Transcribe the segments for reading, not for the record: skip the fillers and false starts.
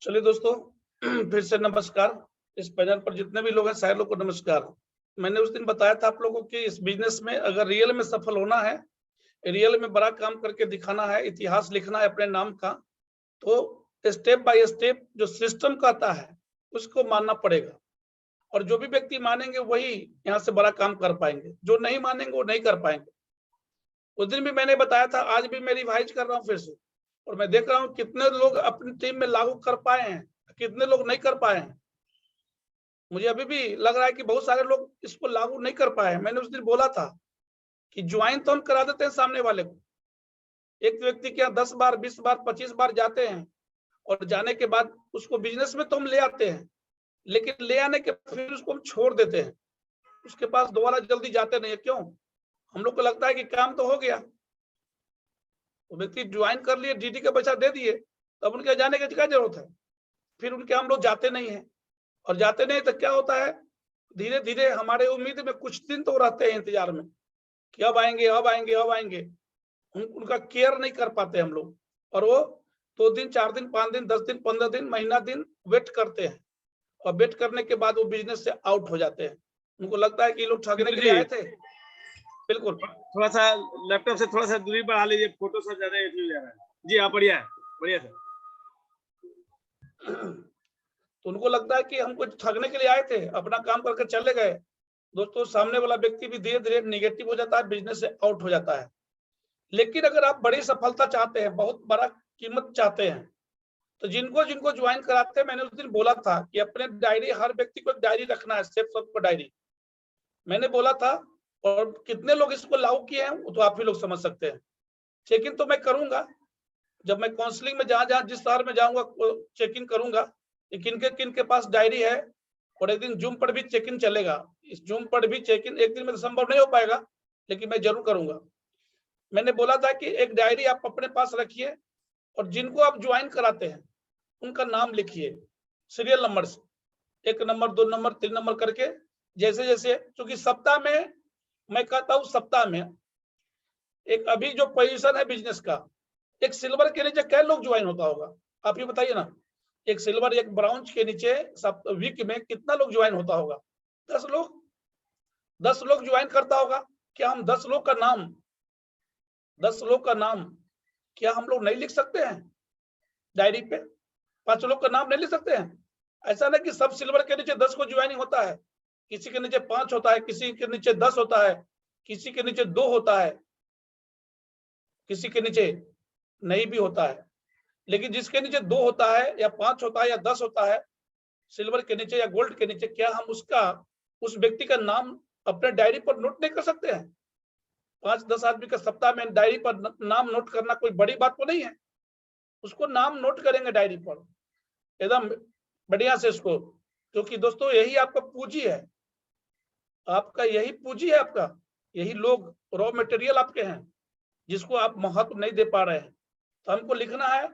चलिए दोस्तों, फिर से नमस्कार। इस पैनल पर जितने भी लोग हैं सारे लोग को नमस्कार। मैंने उस दिन बताया था आप लोगों को कि इस बिजनेस में अगर रियल में सफल होना है, रियल में बड़ा काम करके दिखाना है, इतिहास लिखना है अपने नाम का, तो स्टेप बाय स्टेप जो सिस्टम कहता है उसको मानना पड़ेगा। और जो भी व्यक्ति मानेंगे वही यहाँ से बड़ा काम कर पाएंगे, जो नहीं मानेंगे वो नहीं कर पाएंगे। उस दिन भी मैंने बताया था, आज भी मैं रिवाइज कर रहा हूँ फिर से, और मैं देख रहा हूँ कितने लोग अपनी टीम में लागू कर पाए हैं, कितने लोग नहीं कर पाए हैं। मुझे अभी भी लग रहा है कि बहुत सारे लोग इसको लागू नहीं कर पाए हैं। मैंने उस दिन बोला था कि ज्वाइन तो हम करा देते हैं सामने वाले को। एक व्यक्ति के यहाँ 10 बार 20 बार 25 बार जाते हैं, और जाने के बाद उसको बिजनेस में तो हम ले आते हैं, लेकिन ले आने के फिर उसको हम छोड़ देते हैं। उसके पास दोबारा जल्दी जाते नहीं है। क्यों? हम लोग को लगता है कि काम तो हो गया, वो व्यक्ति ज्वाइन कर लिए, डीडी का पैसा दे दिए, तब उनके जाने की क्या जरूरत है? फिर उनके हम लोग जाते नहीं है, और जाते नहीं तो क्या होता है, धीरे धीरे हमारे उम्मीद में कुछ दिन तो रहते हैं इंतजार में कि अब आएंगे अब आएंगे अब आएंगे। उनका केयर नहीं कर पाते हम लोग, और वो 2 दिन 4 दिन 5 दिन 10 दिन 15 दिन महीना दिन वेट करते हैं, और वेट करने के बाद वो बिजनेस से आउट हो जाते हैं। उनको लगता है कि ये लोग ठगने के लिए आए थे। बिल्कुल, थोड़ा सा लैपटॉप से थोड़ा सा दूरी बढ़ा लीजिए, फोटो से ज्यादा जा रहा है। जी हाँ, बढ़िया है, बढ़िया सर। तो उनको लगता है कि हमको ठगने के लिए आए थे, अपना काम करके चले गए। दोस्तों, सामने वाला व्यक्ति भी धीरे धीरे निगेटिव हो जाता है, बिजनेस से आउट हो जाता है। लेकिन अगर आप बड़ी सफलता चाहते हैं, बहुत बड़ा कीमत चाहते हैं, तो जिनको जिनको ज्वाइन कराते हैं, मैंने उस दिन बोला था कि अपने डायरी, हर व्यक्ति को एक डायरी रखना है, स्टेप सबको डायरी मैंने बोला था। और कितने लोग इसको लागू किए हैं वो तो आप ही लोग समझ सकते हैं। चेक इन तो मैं करूंगा, जब मैं काउंसलिंग में जहां जहां जिस शहर में जाऊंगा चेक इन करूंगा कि किन के पास डायरी है। और एक दिन जूम पर भी चेक इन चलेगा। इस जूम पर भी चेक इन एक दिन में तो संभव नहीं हो पाएगा, लेकिन मैं जरूर करूंगा। मैंने बोला था कि एक डायरी आप अपने पास रखिए, और जिनको आप ज्वाइन कराते हैं उनका नाम लिखिए सीरियल नंबर से, 1 नंबर 2 नंबर 3 नंबर करके। जैसे जैसे, क्योंकि सप्ताह में, मैं कहता हूँ सप्ताह में एक अभी जो पोजीशन है बिजनेस का, एक सिल्वर के नीचे क्या लोग ज्वाइन होता होगा, आप ही बताइए ना। एक सिल्वर एक ब्राउन्ज के नीचे सब वीक में कितना लोग ज्वाइन होता होगा? 10 लोग। 10 लोग ज्वाइन करता होगा। क्या हम 10 लोग का नाम, 10 लोग का नाम क्या हम लोग नहीं लिख सकते हैं डायरी पे? 5 लोग का नाम नहीं लिख सकते हैं? ऐसा नहीं कि सब सिल्वर के नीचे 10 को ज्वाइनिंग होता है, किसी के नीचे 5 होता है, किसी के नीचे 10 होता है, किसी के नीचे 2 होता है, किसी के नीचे नहीं भी होता है। लेकिन जिसके नीचे 2 होता है या 5 होता है या 10 होता है, सिल्वर के नीचे या गोल्ड के नीचे, क्या हम उस व्यक्ति का नाम अपने डायरी पर नोट नहीं कर सकते हैं? 5-10 आदमी का सप्ताह में डायरी पर नाम नोट करना कोई बड़ी बात तो नहीं है। उसको नाम नोट करेंगे डायरी पर एकदम बढ़िया से उसको, क्योंकि दोस्तों यही आपका पूंजी है, आपका यही पूंजी है, आपका यही लोग रॉ मटेरियल आपके हैं, जिसको आप महत्व नहीं दे पा रहे हैं। तो हमको लिखना है,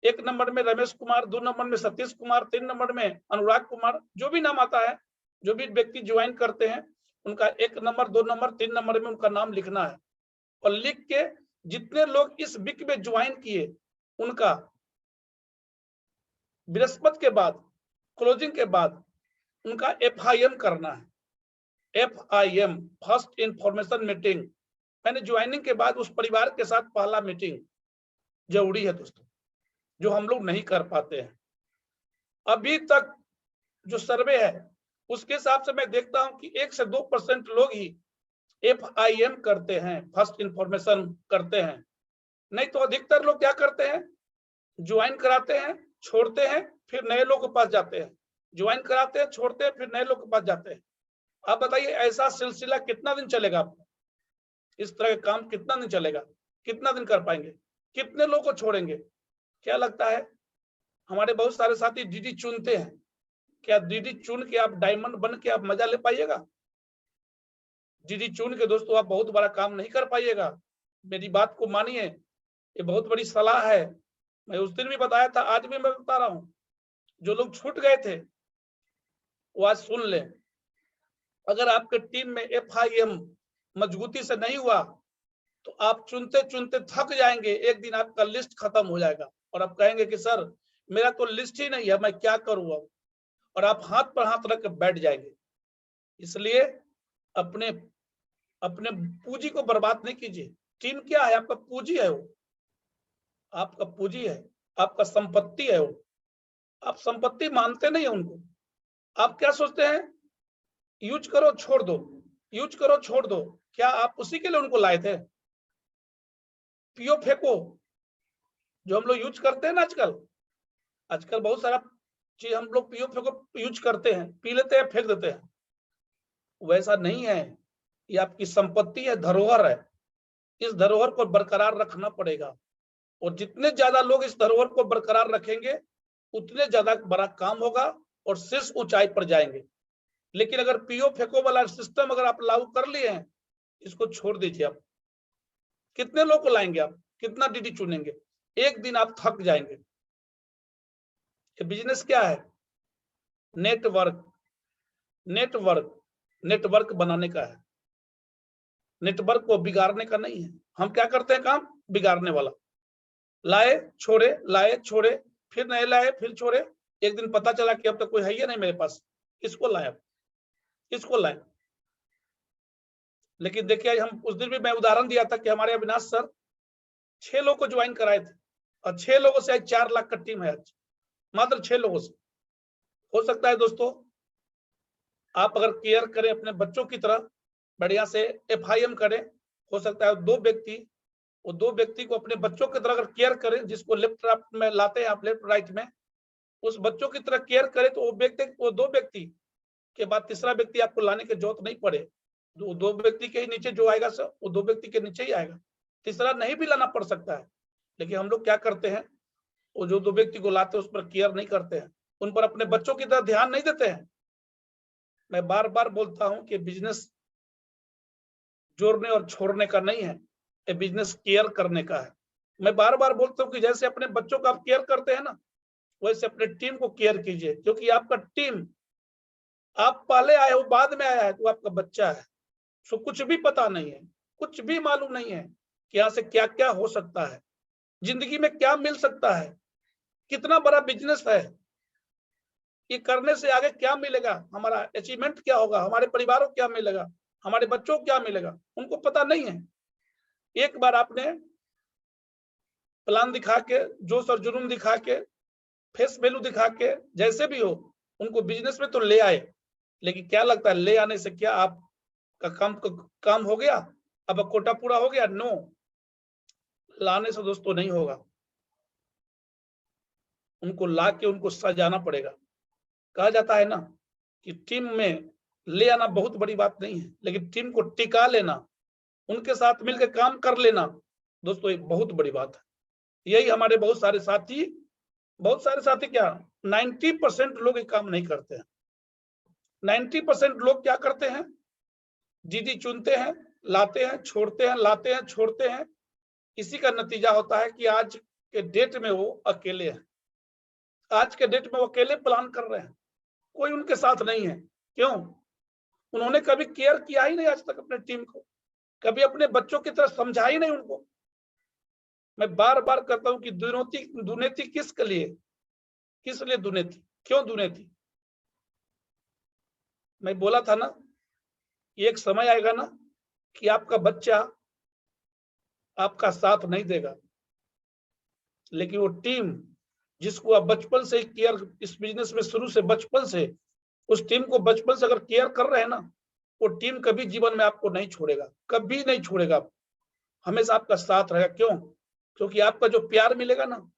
1 नंबर में रमेश कुमार, 2 नंबर में सतीश कुमार, 3 नंबर में अनुराग कुमार, जो भी नाम आता है, जो भी व्यक्ति ज्वाइन करते हैं उनका 1 नंबर 2 नंबर 3 नंबर में उनका नाम लिखना है। और लिख के जितने लोग इस वीक में ज्वाइन किए उनका बृहस्पति के बाद, क्लोजिंग के बाद उनका FIM करना है। FIM, first information meeting. मैंने ज्वाइनिंग के बाद उस परिवार के साथ पहला मीटिंग जरूरी है दोस्तों, जो हम लोग नहीं कर पाते हैं। अभी तक जो सर्वे है उसके हिसाब से मैं देखता हूं कि 1 से 2% लोग ही FIM करते हैं, फर्स्ट इंफॉर्मेशन करते हैं। नहीं तो अधिकतर लोग क्या करते हैं, ज्वाइन कराते हैं, छोड़ते हैं, फिर नए लोगों के पास जाते हैं, ज्वाइन कराते हैं, छोड़ते हैं, फिर नए लोगों के पास जाते हैं। आप बताइए ऐसा सिलसिला कितना दिन चलेगा? आपको इस तरह का काम कितना दिन चलेगा? कितना दिन कर पाएंगे? कितने लोगों को छोड़ेंगे? क्या लगता है? हमारे बहुत सारे साथी डीडी चुनते हैं, क्या डीडी चुन के आप डायमंड बन के आप मजा ले पाइएगा? डीडी चुन के दोस्तों आप बहुत बड़ा काम नहीं कर पाइएगा। मेरी बात को मानिए, ये बहुत बड़ी सलाह है। मैं उस दिन भी बताया था, आज भी मैं बता रहा हूं। जो लोग छूट गए थे वो आज सुन लें। अगर आपके टीम में FIM मजबूती से नहीं हुआ तो आप चुनते चुनते थक जाएंगे। एक दिन आपका लिस्ट खत्म हो जाएगा और आप कहेंगे कि सर मेरा तो लिस्ट ही नहीं है, मैं क्या करूँ अब, और आप हाथ पर हाथ रख कर बैठ जाएंगे। इसलिए अपने अपने पूंजी को बर्बाद नहीं कीजिए। टीम क्या है? आपका पूंजी है, वो आपका पूंजी है, आपका संपत्ति है वो। आप संपत्ति मानते नहीं है उनको। आप क्या सोचते हैं? यूज करो छोड़ दो, यूज करो छोड़ दो। क्या आप उसी के लिए उनको लाए थे? पियो फेंको जो हम लोग यूज करते हैं ना आजकल, आजकल बहुत सारा चीज हम लोग पियो फेंको यूज करते हैं, पी लेते हैं, फेंक देते हैं। वैसा नहीं है, ये आपकी संपत्ति है, धरोहर है। इस धरोहर को बरकरार रखना पड़ेगा, और जितने ज्यादा लोग इस धरोहर को बरकरार रखेंगे उतने ज्यादा बड़ा काम होगा और शीर्ष ऊंचाई पर जाएंगे। लेकिन अगर पियो फेंको वाला सिस्टम अगर आप लागू कर लिए हैं, इसको छोड़ दीजिए। आप कितने लोग को लाएंगे? आप कितना डीडी चुनेंगे? एक दिन आप थक जाएंगे। ये बिजनेस क्या है? नेटवर्क, नेटवर्क, नेटवर्क बनाने का है, नेटवर्क को बिगाड़ने का नहीं है। हम क्या करते हैं? काम बिगाड़ने वाला, लाए छोड़े, लाए छोड़े, फिर नए लाए, फिर छोड़े। एक दिन पता चला कि अब तक कोई है ही नहीं मेरे पास, इसको लाए, इसको लाए। लेकिन देखिए, हम उस दिन भी मैं उदाहरण दिया था कि हमारे अविनाश सर 6 लोग को ज्वाइन कराए थे, और 6 लोगों से आज 4 लाख का टीम है आज, मात्र 6 लोगों से। हो सकता है दोस्तों, आप अगर केयर करें अपने बच्चों की तरह, बढ़िया से FIM करें, हो सकता है 2 व्यक्ति, वो 2 व्यक्ति को अपने बच्चों की तरह अगर केयर करें, जिसको लेफ्ट में लाते हैं आप, लेफ्ट राइट में, उस बच्चों की तरह केयर करें, तो वो 2 व्यक्ति के बाद तीसरा व्यक्ति आपको लाने की जरूरत नहीं पड़े। 2 व्यक्ति के ही नीचे जो आएगा सर, वो 2 व्यक्ति के नीचे ही आएगा, तीसरा नहीं भी लाना पड़ सकता है। लेकिन हम लोग क्या करते हैं, वो जो 2 व्यक्ति को लाते हैं उस पर केयर नहीं करते हैं, उन पर अपने बच्चों की तरह ध्यान नहीं देते हैं। मैं बार बार बोलता हूं कि बिजनेस जोड़ने और छोड़ने का नहीं है, ये बिजनेस केयर करने का है। मैं बार बार बोलता हूं कि जैसे अपने बच्चों का आप केयर करते हैं ना, वैसे अपने टीम को केयर कीजिए, क्योंकि आपका टीम, आप पहले आए हो बाद में आया है, तो आपका बच्चा है। सो कुछ भी पता नहीं है, कुछ भी मालूम नहीं है कि यहाँ से क्या क्या हो सकता है, जिंदगी में क्या मिल सकता है, कितना बड़ा बिजनेस है, ये करने से आगे क्या मिलेगा, हमारा अचीवमेंट क्या होगा, हमारे परिवारों को क्या मिलेगा, हमारे बच्चों को क्या मिलेगा, उनको पता नहीं है। एक बार आपने प्लान दिखा के, जोश और जुनून दिखा के, फेस वैल्यू दिखा के, जैसे भी हो, उनको बिजनेस में तो ले आए, लेकिन क्या लगता है ले आने से क्या आपका काम हो गया, अब कोटा पूरा हो गया? नो, लाने से दोस्तों नहीं होगा, उनको ला के उनको सजाना पड़ेगा। कहा जाता है ना कि टीम में ले आना बहुत बड़ी बात नहीं है, लेकिन टीम को टिका लेना, उनके साथ मिलकर काम कर लेना दोस्तों, ये बहुत बड़ी बात है। यही हमारे बहुत सारे साथी क्या 90% लोग ये काम नहीं करते हैं। 90% लोग क्या करते हैं? दीदी चुनते हैं, लाते हैं, छोड़ते हैं, लाते हैं, छोड़ते हैं। इसी का नतीजा होता है कि आज के डेट में वो अकेले हैं, आज के डेट में वो अकेले प्लान कर रहे हैं, कोई उनके साथ नहीं है। क्यों? उन्होंने कभी केयर किया ही नहीं आज तक अपने टीम को, कभी अपने बच्चों की तरह समझा ही नहीं उनको। मैं बार बार कहता हूं कि दुर्नीति किसके लिए, किस लिए दुर्नीति, क्यों दुर्नीति? मैं बोला था ना, एक समय आएगा ना कि आपका बच्चा आपका साथ नहीं देगा, लेकिन वो टीम जिसको आप बचपन से केयर, इस बिजनेस में शुरू से बचपन से उस टीम को बचपन से अगर केयर कर रहे हैं ना, वो टीम कभी जीवन में आपको नहीं छोड़ेगा, कभी नहीं छोड़ेगा, हमेशा आपका साथ रहेगा। क्यों? क्योंकि आपका जो प्यार मिलेगा ना,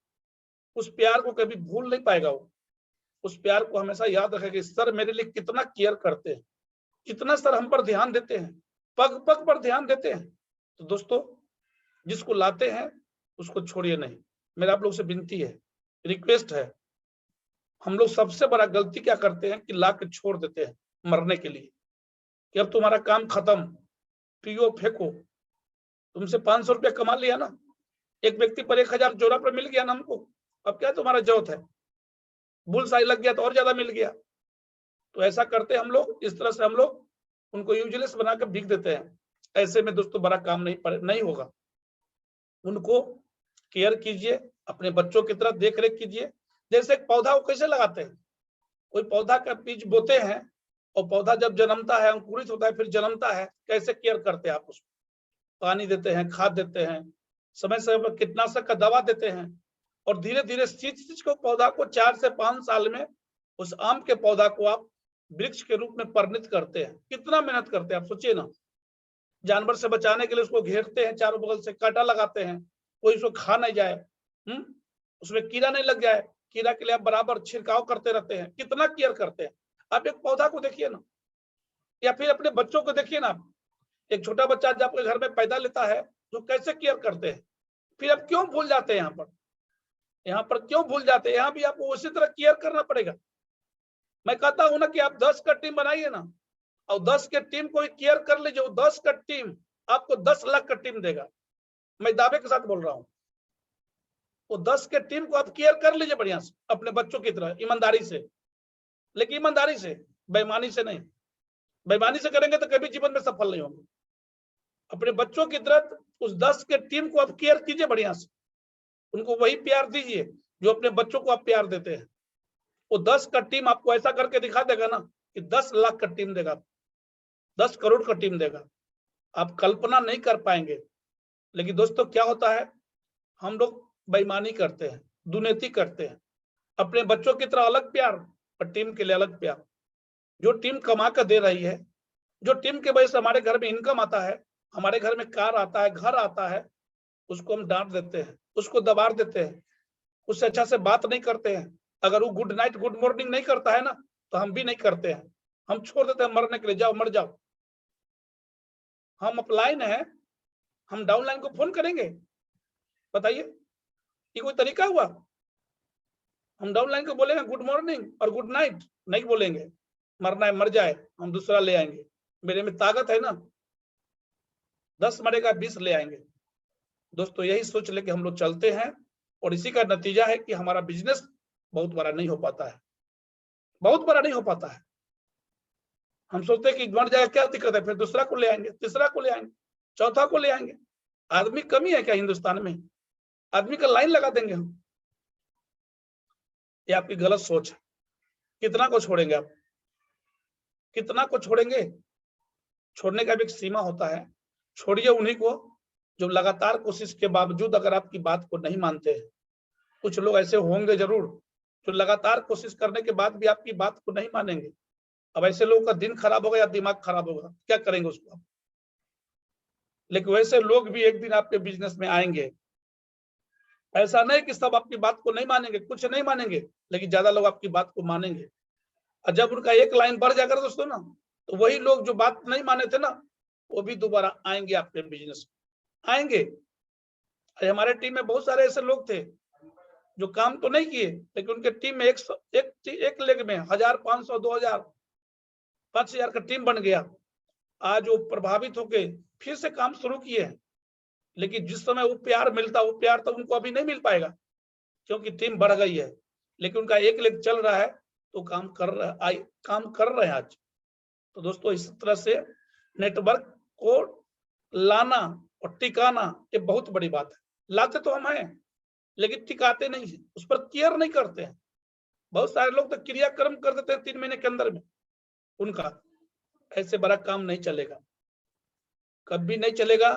उस प्यार को कभी भूल नहीं पाएगा वो, उस प्यार को हमेशा याद रखेगा, सर मेरे लिए कितना केयर करते हैं, कितना सर हम पर ध्यान देते हैं, पग पग पर ध्यान देते हैं। तो दोस्तों, जिसको लाते हैं उसको छोड़िए नहीं, मेरा आप लोग से विनती है, रिक्वेस्ट है। हम लोग सबसे बड़ा गलती क्या करते हैं कि ला के छोड़ देते हैं मरने के लिए, कि अब तुम्हारा काम खत्म, पियो फेंको। तुमसे 500 रुपया कमा लिया ना, एक व्यक्ति पर 1000 जोड़ा पर मिल गया ना हमको, अब क्या तुम्हारा जरूरत है, बुलसाई लग गया तो और ज्यादा मिल गया। तो ऐसा करते हम लोग, इस तरह से हम लोग उनको यूजलेस बनाकर बिक देते हैं। ऐसे में दोस्तों बड़ा काम नहीं होगा। उनको केयर कीजिए, अपने बच्चों की तरह देख रेख कीजिए, जैसे एक पौधा को कैसे लगाते हैं, कोई पौधा का बीज बोते हैं और पौधा जब जन्मता है, अंकुरित होता है, फिर जन्मता है, कैसे केयर करते हैं आप उसको, पानी देते हैं, खाद देते हैं, समय समय पर कीटनाशक का दवा देते हैं, और धीरे धीरे सींच को पौधा को 4 से 5 साल में उस आम के पौधा को आप वृक्ष के रूप में परिणत करते हैं। कितना मेहनत करते हैं आप सोचिए ना। जानवर से बचाने के लिए उसको घेरते हैं, चारों बगल से कांटा लगाते हैं, कोई उसको खा नहीं जाए, उसमें कीड़ा नहीं लग जाए, कीड़ा के लिए आप बराबर छिड़काव करते रहते हैं, कितना केयर करते हैं। आप एक पौधा को देखिए ना, या फिर अपने बच्चों को देखिए ना, एक छोटा बच्चा जब आपके घर में पैदा लेता है तो कैसे केयर करते हैं, फिर आप क्यों भूल जाते हैं, यहाँ पर क्यों भूल जाते हैं, यहाँ भी आपको उसी तरह केयर करना पड़ेगा। मैं कहता हूं ना कि आप 10 का टीम बनाइए ना, और 10 के टीम को केयर कर लीजिए, 10 का टीम आपको 10 लाख का टीम देगा। मैं दावे के साथ बोल रहा हूं, वो 10 के टीम को आप केयर कर लीजिए बढ़िया से, अपने बच्चों की तरह, ईमानदारी से, लेकिन ईमानदारी से, बेईमानी से नहीं। बेईमानी से करेंगे तो कभी जीवन में सफल नहीं होंगे। अपने बच्चों की तरह उस 10 के टीम को आप केयर कीजिए बढ़िया से, उनको वही प्यार दीजिए जो अपने बच्चों को आप प्यार देते हैं। वो 10 का टीम आपको ऐसा करके दिखा देगा ना कि 10 लाख का टीम देगा, 10 करोड़ का टीम देगा, आप कल्पना नहीं कर पाएंगे। लेकिन दोस्तों क्या होता है, हम लोग बेईमानी करते हैं, दुर्नीति करते हैं, अपने बच्चों की तरह अलग प्यार और टीम के लिए अलग प्यार। जो टीम कमा कर दे रही है, जो टीम के वजह से हमारे घर में इनकम आता है, हमारे घर में कार आता है, घर आता है, उसको हम डांट देते हैं, उसको दबाड़ देते हैं, उससे अच्छा से बात नहीं करते हैं। अगर वो गुड नाइट गुड मॉर्निंग नहीं करता है ना, तो हम भी नहीं करते हैं, हम छोड़ देते हैं मरने के लिए, जाओ मर जाओ। हम अपलाइन है, हम डाउनलाइन को फोन करेंगे, बताइए ये कोई तरीका हुआ? हम डाउनलाइन को बोलेंगे गुड मॉर्निंग और गुड नाइट? नहीं बोलेंगे, मरना है मर जाए, हम दूसरा ले आएंगे, मेरे में ताकत है ना, 10 मरेगा 20 ले आएंगे। दोस्तों यही सोच लेके हम लोग चलते हैं, और इसी का नतीजा है कि हमारा बिजनेस बहुत बड़ा नहीं हो पाता है, बहुत बड़ा नहीं हो पाता है। हम सोचते हैं कि मर जाएगा क्या दिक्कत है, फिर दूसरा को ले आएंगे, तीसरा को ले आएंगे, चौथा को ले आएंगे। आदमी कमी है क्या हिंदुस्तान में? आदमी का लाइन लगा देंगे हम? ये आपकी गलत सोच है। कितना को छोड़ेंगे आप, कितना को छोड़ेंगे? छोड़ने का भी एक सीमा होता है। छोड़िए उन्हीं को जो लगातार कोशिश के बावजूद अगर आपकी बात को नहीं मानते हैं। कुछ लोग ऐसे होंगे जरूर जो लगातार कोशिश करने के बाद भी आपकी बात को नहीं मानेंगे। अब ऐसे लोगों का दिन खराब होगा या दिमाग खराब होगा, क्या करेंगे उसको? लेकिन वैसे लोग भी एक दिन आपके बिजनेस में आएंगे। ऐसा नहीं कि सब आपकी बात को नहीं मानेंगे, कुछ नहीं मानेंगे, लेकिन ज्यादा लोग आपकी बात को मानेंगे। और जब उनका एक लाइन बढ़ जाएगा दोस्तों ना, तो वही लोग जो बात नहीं माने थे ना, वो भी दोबारा आएंगे आपके बिजनेस में, आएंगे। हमारे टीम में बहुत सारे ऐसे लोग थे जो काम तो नहीं किए, लेकिन उनके टीम में एक लेग में 1000, 500, 2000, 5000 का टीम बन गया। आज वो प्रभावित होके फिर से काम शुरू किए हैं। लेकिन जिस समय वो प्यार मिलता, वो प्यार तो उनको अभी नहीं मिल पाएगा, क्योंकि टीम बढ़ गई है। लेकिन उनका एक लेग चल रहा है तो काम कर रहे हैं आज। तो दोस्तों इस तरह से नेटवर्क को लाना और टिकाना ये बहुत बड़ी बात है। लाते तो हम हैं, लेकिन टिकाते नहीं है, उस पर केयर नहीं करते हैं। बहुत सारे लोग तो क्रियाक्रम कर देते हैं 3 महीने के अंदर में। उनका ऐसे बड़ा काम नहीं चलेगा, कभी नहीं चलेगा।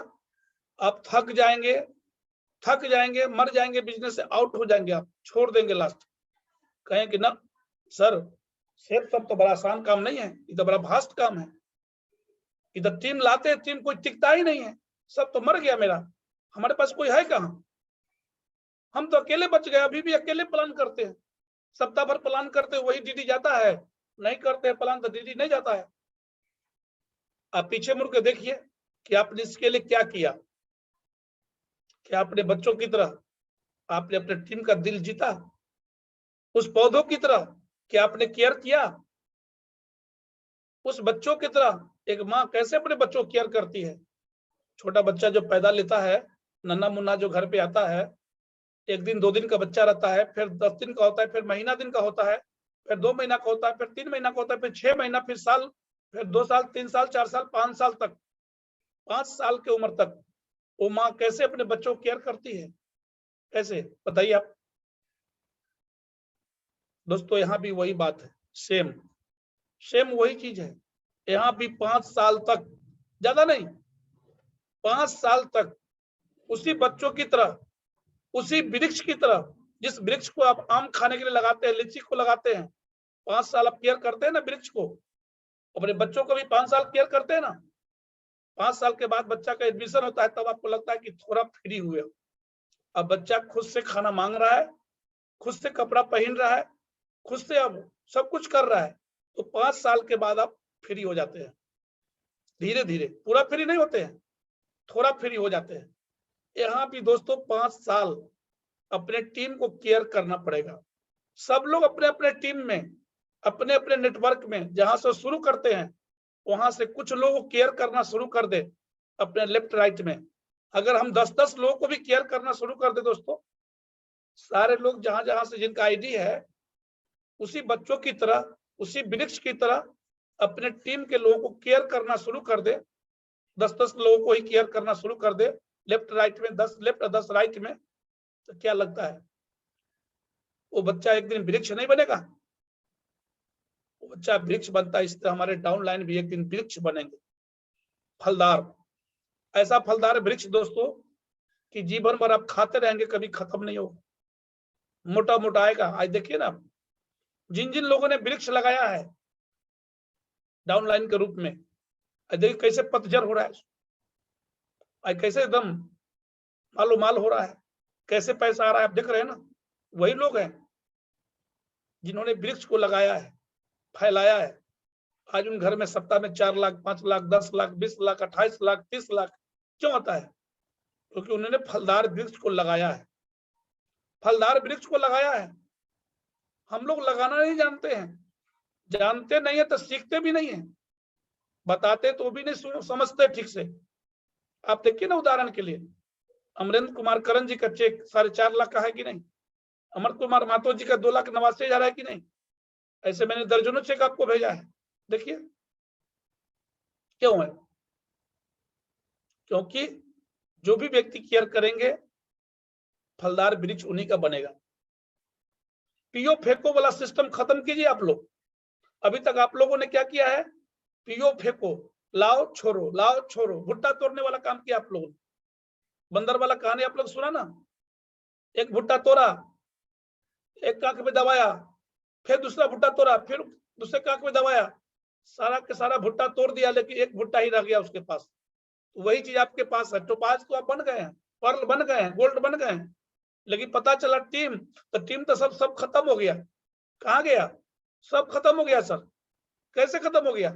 आप थक जाएंगे, मर जाएंगे, बिजनेस से आउट हो जाएंगे, आप छोड़ देंगे। लास्ट कहें कि ना सर, सेफ सब तो बड़ा आसान काम नहीं है, इधर बड़ा भास्ट काम है। इधर टीम लाते हैं, टीम कोई टिकता ही नहीं है, सब तो मर गया मेरा, हमारे पास कोई है कहाँ? हम तो अकेले बच गए, अभी भी अकेले प्लान करते हैं, सप्ताह भर प्लान करते हैं, वही दीदी जाता है। नहीं करते हैं प्लान तो दीदी नहीं जाता है। आप पीछे मुड़ के देखिए कि आपने इसके लिए क्या किया। क्या आपने बच्चों की तरह आपने अपने टीम का दिल जीता? उस पौधों की तरह क्या आपने केयर किया? उस बच्चों की तरह एक माँ कैसे अपने बच्चों को केयर करती है? छोटा बच्चा जो पैदा लेता है, नन्हा मुन्ना जो घर पे आता है, 1 दिन 2 दिन का बच्चा रहता है, फिर 10 दिन का होता है, फिर महीना दिन का होता है, फिर 2 महीना का होता है, फिर 3 महीना का होता है, फिर 6 महीना, फिर साल, फिर 2 साल, 3 साल, 4 साल, 5 साल तक, 5 साल की उम्र तक वो माँ कैसे अपने बच्चों को केयर करती है? कैसे, बताइए आप। दोस्तों यहाँ भी वही बात है, सेम सेम वही चीज है। यहाँ भी 5 साल तक, ज्यादा नहीं, 5 साल तक उसी बच्चों की तरह, उसी वृक्ष की तरह, जिस वृक्ष को आप आम खाने के लिए लगाते हैं, लीची को लगाते हैं, 5 साल आप केयर करते हैं ना वृक्ष को, अपने बच्चों को भी 5 साल केयर करते हैं ना। 5 साल के बाद बच्चा का एडमिशन होता है, तब आपको लगता है कि थोड़ा फ्री हुए। अब बच्चा खुद से खाना मांग रहा है, खुद से कपड़ा पहन रहा है, खुद से अब सब कुछ कर रहा है, तो 5 साल के बाद आप फ्री हो जाते हैं। धीरे धीरे, पूरा फ्री नहीं होते हैं, थोड़ा फ्री हो जाते हैं। यहाँ भी दोस्तों 5 साल अपने टीम को केयर करना पड़ेगा। सब लोग अपने अपने टीम में, अपने अपने नेटवर्क में, जहां से शुरू करते हैं वहां से कुछ लोग केयर करना शुरू कर दे अपने लेफ्ट राइट में। अगर हम 10-10 लोगों को भी केयर करना शुरू कर दे दोस्तों, सारे लोग जहां जहां से जिनका आईडी है, उसी बच्चों की तरह, उसी वृक्ष की तरह अपने टीम के लोगों को केयर करना शुरू कर दे, 10-10 लोगों को ही केयर करना शुरू कर दे, लेफ्ट राइट में 10 लेफ्ट और 10 राइट में, तो क्या लगता है वो बच्चा एक दिन वृक्ष नहीं बनेगा? वो बच्चा वृक्ष बनता है, इस तरह हमारे डाउन लाइन भी एक दिन वृक्ष बनेंगे, फलदार। ऐसा फलदार वृक्ष दोस्तों कि जीवन भर आप खाते रहेंगे, कभी खत्म नहीं होगा, मोटा मोटा आएगा। आज देखिए ना, जिन जिन लोगों ने वृक्ष लगाया है डाउन लाइन के रूप में, देखिए कैसे पतझड़ हो रहा है, आज कैसे एकदम मालो माल हो रहा है, कैसे पैसा आ रहा है, आप देख रहे हैं ना। वही लोग हैं जिन्होंने वृक्ष को लगाया है, फैलाया है। आज उन घर में सप्ताह में 4 लाख, 5 लाख, 10 लाख, 20 लाख, 28 लाख, 30 लाख क्यों आता है? क्योंकि उन्होंने फलदार वृक्ष को लगाया है, फलदार वृक्ष को लगाया है। हम लोग लगाना नहीं जानते हैं, जानते नहीं है तो सीखते भी नहीं है, बताते तो भी नहीं समझते ठीक से। आप देखिए ना, उदाहरण के लिए अमरेंद्र कुमार करण जी का चेक 4.5 लाख का है कि नहीं? अमर कुमार मातो जी का 2,89,000 है कि नहीं? ऐसे मैंने दर्जनों चेक आपको भेजा है, देखिए। क्यों है? क्योंकि जो भी व्यक्ति केयर करेंगे, फलदार वृक्ष उन्हीं का बनेगा। पियो फेंको वाला सिस्टम खत्म कीजिए आप लोग। अभी तक आप लोगों ने क्या किया है? पियो फेंको, लाओ छोड़ो, लाओ छोड़ो, भुट्टा तोड़ने वाला काम किया आप लोगों ने। बंदर वाला कहानी आप लोग सुना ना, एक भुट्टा तोड़ा, एक कांख में दबाया, फिर दूसरा भुट्टा तोड़ा, फिर दूसरे कांख में दबाया, सारा के सारा भुट्टा तोड़ दिया, लेकिन एक भुट्टा ही रह गया उसके पास। तो वही चीज आपके पास है। टोपाज तो आप बन गए हैं, पर्ल बन गए हैं, गोल्ड बन गए हैं, लेकिन पता चला टीम तो सब खत्म हो गया। कहाँ गया? सब खत्म हो गया सर। कैसे खत्म हो गया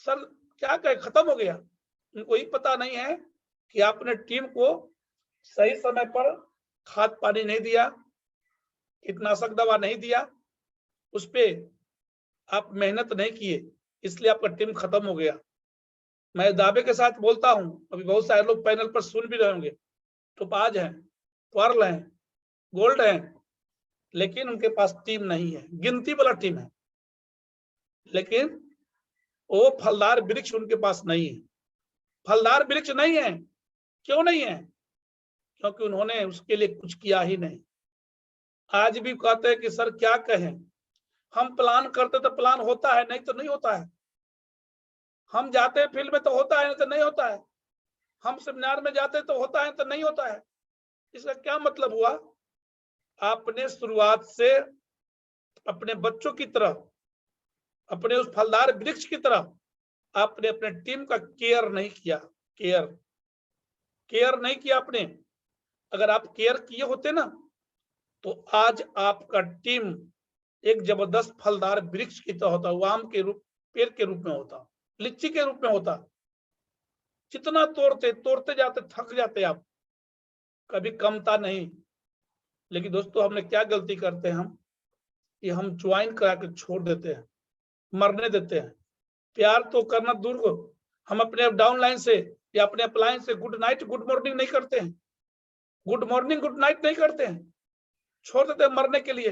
सर? क्या कहे, खत्म हो गया? उनको ही पता नहीं है कि आपने टीम को सही समय पर खाद पानी नहीं दिया, कीटनाशक दवा नहीं दिया, उस पे आप मेहनत नहीं किए, इसलिए आपका टीम खत्म हो गया। मैं दावे के साथ बोलता हूं, अभी बहुत सारे लोग पैनल पर सुन भी रहे होंगे, टोपाज हैं, पर्ल हैं, गोल्ड हैं, लेकिन उनके पास टीम नहीं है, गिनती वाला टीम है, लेकिन वो फलदार वृक्ष उनके पास नहीं है। फलदार वृक्ष नहीं है, क्यों नहीं है? क्योंकि उन्होंने उसके लिए कुछ किया ही नहीं। आज भी कहते हैं कि सर क्या कहें, हम प्लान करते तो प्लान होता है, नहीं तो नहीं होता है। हम जाते हैं फील्ड में तो होता है, नहीं तो नहीं होता है। हम सेमिनार में जाते तो होता है, तो नहीं होता है। इसका क्या मतलब हुआ? आपने शुरुआत से अपने बच्चों की तरह, अपने उस फलदार वृक्ष की तरह आपने अपने टीम का केयर नहीं किया। केयर नहीं किया आपने। अगर आप केयर किए होते ना, तो आज आपका टीम एक जबरदस्त फलदार वृक्ष की तरह होता, आम के रूप, पेड़ के रूप में होता, लीची के रूप में होता। जितना तोड़ते जाते थक जाते आप, कभी कमता नहीं। लेकिन दोस्तों हमने क्या गलती करते हैं हम, कि हम ज्वाइन करा के छोड़ देते हैं, मरने देते हैं। प्यार तो करना दूर को, हम अपने डाउन लाइन से या अपने अपलाइन से गुड नाइट गुड मॉर्निंग नहीं करते हैं, गुड मॉर्निंग गुड नाइट नहीं करते हैं, छोड़ देते हैं मरने के लिए।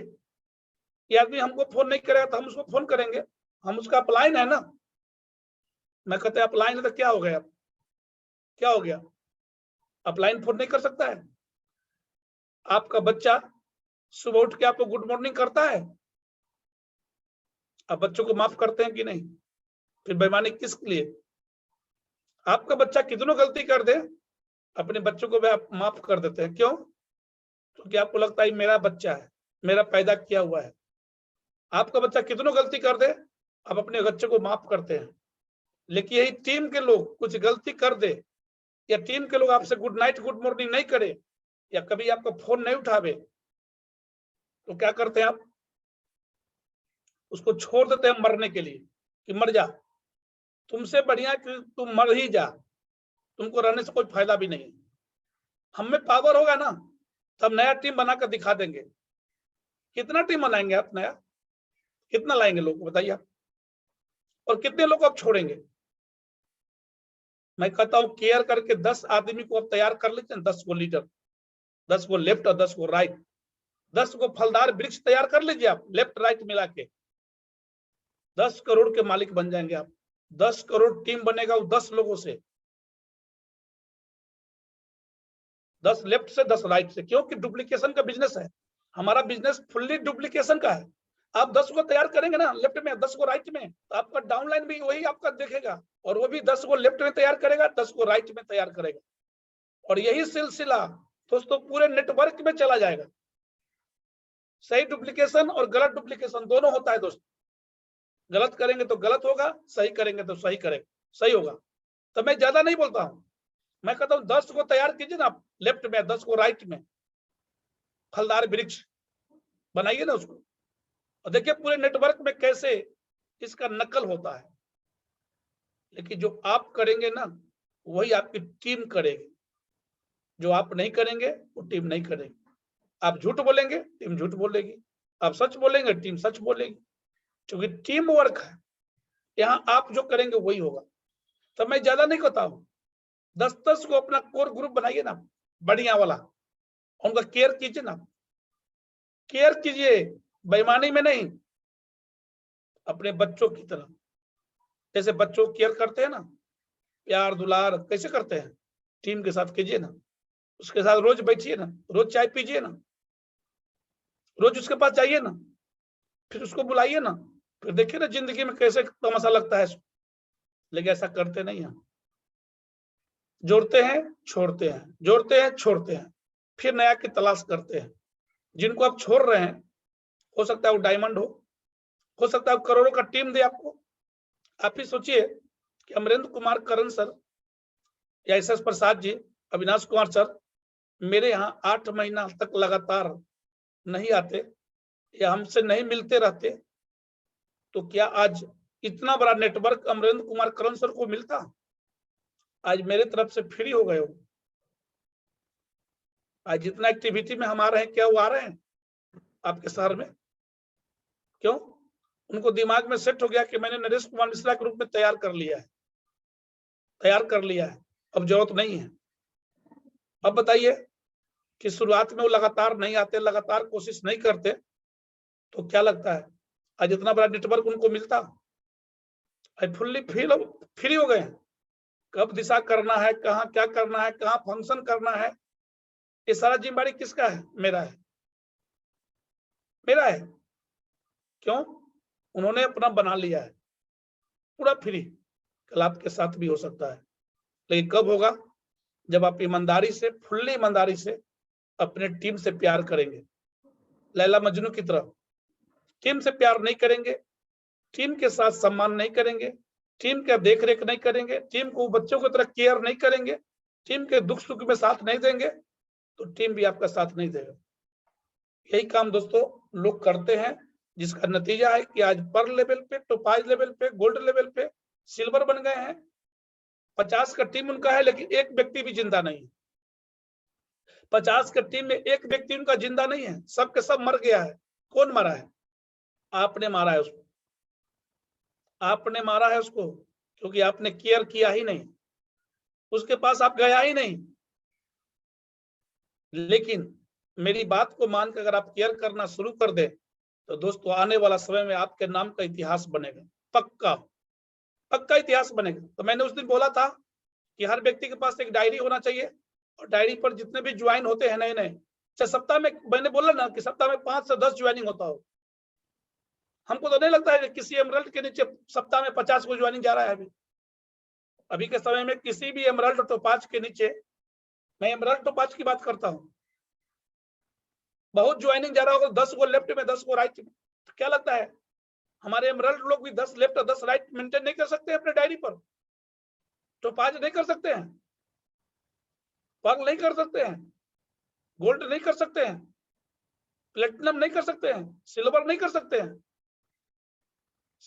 ये आदमी हमको फोन नहीं करेगा तो हम उसको फोन करेंगे, हम उसका अपलाइन है ना। मैं कहते हैं अपलाइन है तो क्या हो गया? क्या हो गया? अपलाइन फोन नहीं कर सकता है? आपका बच्चा सुबह उठ के आपको गुड मॉर्निंग करता है? आप बच्चों को माफ करते हैं कि नहीं? फिर बेईमानी किस लिए? आपका बच्चा कितनों गलती कर दे, अपने बच्चों को भी आप माफ कर देते हैं, क्यों? क्योंकि आपको लगता है मेरा बच्चा है, मेरा पैदा किया हुआ है। आपका बच्चा कितनों गलती कर दे, आप अपने बच्चे को माफ करते हैं। लेकिन यही टीम के लोग कुछ गलती कर दे, या टीम के लोग आपसे गुड नाइट गुड मॉर्निंग नहीं करे, या कभी आपका फोन नहीं उठावे, तो क्या करते हैं आप? उसको छोड़ देते हैं मरने के लिए, कि मर जा, तुमसे बढ़िया कि तुम मर ही जा, तुमको रहने से कोई फायदा भी नहीं। हम में पावर होगा ना, तब नया टीम बनाकर दिखा देंगे। कितना टीम बनाएंगे आप नया? कितना लाएंगे लोग बताइए आप? और कितने लोग आप छोड़ेंगे? मैं कहता हूं केयर करके 10 आदमी को आप तैयार कर लेते हैं, 10 को लीडर, 10 को लेफ्ट और 10 को राइट, 10 को फलदार वृक्ष तैयार कर लीजिए आप, लेफ्ट राइट मिला के 10 करोड़ के मालिक बन जाएंगे आप। 10 करोड़ टीम बनेगा वो 10 लोगों से, 10 लेफ्ट से 10 राइट से, क्योंकि डुप्लीकेशन का बिजनेस है हमारा। बिजनेस फुल्ली डुप्लीकेशन का है। आप 10 को तैयार करेंगे ना लेफ्ट में, 10 को राइट में, तो आपका डाउनलाइन भी वही आपका देखेगा, और वो भी 10 को लेफ्ट में तैयार करेगा, 10 को राइट में तैयार करेगा, और यही सिलसिला दोस्तों पूरे नेटवर्क में चला जाएगा। सही डुप्लीकेशन और गलत डुप्लीकेशन दोनों होता है दोस्तों। गलत करेंगे तो गलत होगा, सही करेंगे तो सही करेंगे, सही होगा। तो मैं ज्यादा नहीं बोलता हूं, मैं कहता हूं 10 को तैयार कीजिए ना लेफ्ट में, 10 को राइट में, फलदार वृक्ष बनाइए ना उसको, और देखिए पूरे नेटवर्क में कैसे इसका नकल होता है। लेकिन जो आप करेंगे ना वही आपकी टीम करेगी, जो आप नहीं करेंगे वो टीम नहीं करेगी। आप झूठ बोलेंगे, टीम झूठ बोलेगी, आप सच बोलेंगे, टीम सच बोलेगी, क्योंकि टीम वर्क है। यहाँ आप जो करेंगे वही होगा। तो मैं ज्यादा नहीं कहता हूँ, 10-10 को अपना कोर ग्रुप बनाइए ना, बढ़िया वाला, उनका केयर कीजिए ना, केयर कीजिए, बेईमानी में नहीं, अपने बच्चों की तरह। जैसे बच्चों केयर करते हैं ना, प्यार दुलार कैसे करते हैं, टीम के साथ कीजिए ना, उसके साथ रोज बैठिए ना, रोज चाय पीजिए ना, रोज उसके पास जाइए ना, फिर उसको बुलाइए ना, फिर देखिए ना जिंदगी में कैसे तमाशा लगता है। लेकिन ऐसा करते नहीं हैं, जोड़ते हैं छोड़ते हैं, जोड़ते हैं छोड़ते हैं, फिर नया की तलाश करते हैं। जिनको आप छोड़ रहे हैं, हो सकता है वो डायमंड हो सकता है वो करोड़ों का टीम दे आपको। आप ही सोचिए कि अमरेंद्र कुमार करण सर या एस प्रसाद जी, अविनाश कुमार सर मेरे यहाँ 8 महीना तक लगातार नहीं आते या हमसे नहीं मिलते रहते, तो क्या आज इतना बड़ा नेटवर्क अमरेंद्र कुमार करण सर को मिलता? आज मेरे तरफ से फ्री हो गए हो। आज जितना एक्टिविटी में हम आ रहे हैं, क्या वो आ रहे हैं आपके शहर में? क्यों? उनको दिमाग में सेट हो गया कि मैंने नरेश कुमार मिश्रा के रूप में तैयार कर लिया है, अब जरूरत नहीं है। अब बताइए कि शुरुआत में वो लगातार नहीं आते, लगातार कोशिश नहीं करते, तो क्या लगता है आज इतना बड़ा नेटवर्क उनको मिलता? आज फुल्ली फ्री हो गए हैं, कब दिशा करना है, कहाँ क्या करना है, कहाँ फंक्शन करना है, ये सारा जिम्मेदारी किसका है? मेरा है, मेरा है। क्यों? उन्होंने अपना बना लिया है पूरा फ्री। कल आपके साथ भी हो सकता है, लेकिन कब होगा? जब आप ईमानदारी से, फुल्ली ईमानदारी से अपने टीम से प्यार करेंगे, लैला मजनू की तरह। टीम से प्यार नहीं करेंगे, टीम के साथ सम्मान नहीं करेंगे, टीम का देख रेख नहीं करेंगे, टीम को बच्चों की तरह केयर नहीं करेंगे, टीम के दुख सुख में साथ नहीं देंगे, तो टीम भी आपका साथ नहीं देगा। यही काम दोस्तों लोग करते हैं, जिसका नतीजा है कि आज पर लेवल पे, टोपाज लेवल पे, गोल्ड लेवल पे सिल्वर बन गए हैं। 50 का टीम उनका है, लेकिन एक व्यक्ति भी जिंदा नहीं है। 50 का टीम में एक व्यक्ति उनका जिंदा नहीं है, सबके सब मर गया है। कौन मारा है? आपने मारा है उसको, आपने मारा है उसको, क्योंकि आपने केयर किया ही नहीं, उसके पास आप गया ही नहीं। लेकिन मेरी बात को मानकर अगर आप केयर करना शुरू कर दे, तो दोस्तों आने वाला समय में आपके नाम का इतिहास बनेगा, पक्का पक्का इतिहास बनेगा। तो मैंने उस दिन बोला था कि हर व्यक्ति के पास एक डायरी होना चाहिए, और डायरी पर जितने भी ज्वाइन होते हैं नए नए, सप्ताह में, मैंने बोला ना कि सप्ताह में 5 से 10 ज्वाइनिंग होता हो। हमको तो नहीं लगता है कि किसी एमरल्ड के नीचे सप्ताह में 50 को ज्वाइनिंग जा रहा है। अभी के समय में किसी भी एमरल्ड टोपाज के नीचे, मैं एमरल्ड टोपाज की बात करता हूँ, बहुत ज्वाइनिंग जा रहा होगा, 10 को लेफ्ट में 10 को राइट में। तो क्या लगता है हमारे एमरल्ड लोग भी 10 लेफ्ट और 10 राइट मेंटेन नहीं कर सकते अपने डायरी पर? टोपाज नहीं कर सकते हैं, पर्ल नहीं कर सकते हैं, गोल्ड नहीं कर सकते हैं, प्लेटिनम नहीं कर सकते हैं, सिल्वर नहीं कर सकते हैं।